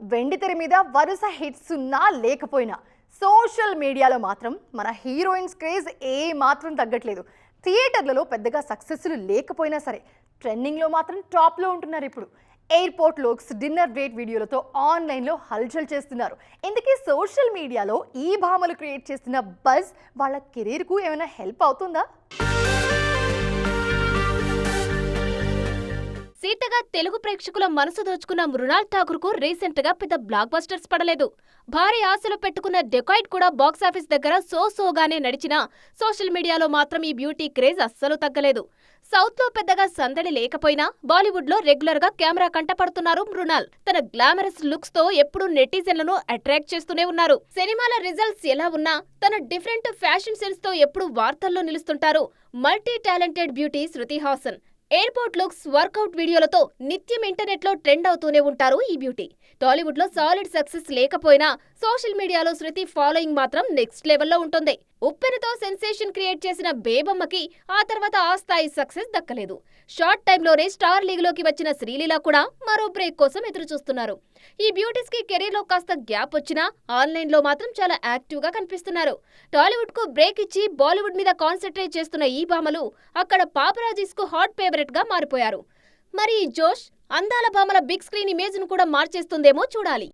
వెండితెర మీద వరుస హిట్స్ ఉన్నా లేకపోయినా సోషల్ మీడియాలో మాత్రం మన హీరోయిన్స్ క్రేజ్ ఏ మాత్రం తగ్గట్లేదు. థియేటర్లలో పెద్దగా సక్సెస్లు లేకపోయినా సరే ట్రెండింగ్లో మాత్రం టాప్లో ఉంటున్నారు. ఇప్పుడు ఎయిర్పోర్ట్ లుక్స్, డిన్నర్ డేట్ వీడియోలతో ఆన్లైన్లో హల్చల్ చేస్తున్నారు. ఇందుకే సోషల్ మీడియాలో ఈ భామలు క్రియేట్ చేస్తున్న బజ్ వాళ్ళ కెరీర్కు ఏమైనా హెల్ప్ అవుతుందా? సీతగా తెలుగు ప్రేక్షకుల మనసు దోచుకున్న మృణాల్ ఠాకూర్ కు రీసెంట్ గా పెద్ద బ్లాక్ బస్టర్స్ పడలేదు. భారీ ఆశలు పెట్టుకున్న డెకాయిడ్ కూడా బాక్సాఫీస్ దగ్గర సోగానే నడిచినా సోషల్ మీడియాలో మాత్రం ఈ బ్యూటీ క్రేజ్ అస్సలు తగ్గలేదు. సౌత్ లో పెద్దగా సందడి లేకపోయినా బాలీవుడ్ లో రెగ్యులర్ గా కెమెరా కంటపడుతున్నారు మృణాల్. తన గ్లామరస్ లుక్స్ తో ఎప్పుడూ నెటిజన్లను అట్రాక్ట్ చేస్తూనే ఉన్నారు. సినిమాల రిజల్ట్స్ ఎలా ఉన్నా తన డిఫరెంట్ ఫ్యాషన్ సెన్స్ తో ఎప్పుడూ వార్తల్లో నిలుస్తుంటారు multi talented beauty Shruti Haasan. Airport looks, work out వీడియోలతో నిత్యం ఇంటర్నెట్ లో ట్రెండ్ అవుతూనే ఉంటారు ఈ బ్యూటీ. టాలీవుడ్ లో సాలిడ్ సక్సెస్ లేకపోయినా సోషల్ మీడియాలో శృతి ఫాలోయింగ్ మాత్రం నెక్స్ట్ లెవెల్లో ఉంటుంది. ఉప్పెనతో సెన్సేషన్ క్రియేట్ చేసిన బేబమ్మకి ఆ తర్వాత ఆ స్థాయి సక్సెస్ దక్కలేదు. షార్ట్ టైంలోనే స్టార్ లీగ్ లోకి వచ్చిన శ్రీలీల కూడా మరో బ్రేక్ కోసం ఎదురు చూస్తున్నారు. ఈ బ్యూటీస్ కి కెరీర్ లో కాస్త గ్యాప్ వచ్చినా ఆన్లైన్ లో మాత్రం చాలా యాక్టివ్ గా కనిపిస్తున్నారు. టాలీవుడ్ కు బ్రేక్ ఇచ్చి బాలీవుడ్ మీద కాన్సన్ట్రేట్ చేస్తున్న ఈ భామలు అక్కడ పాపరాజీస్ కు హాట్ ఫేవరెట్ గా మారిపోయారు. మరి ఈ జోష్ అందాల భామల బిగ్ స్క్రీన్ ఇమేజ్ ను కూడా మార్చేస్తుందేమో చూడాలి.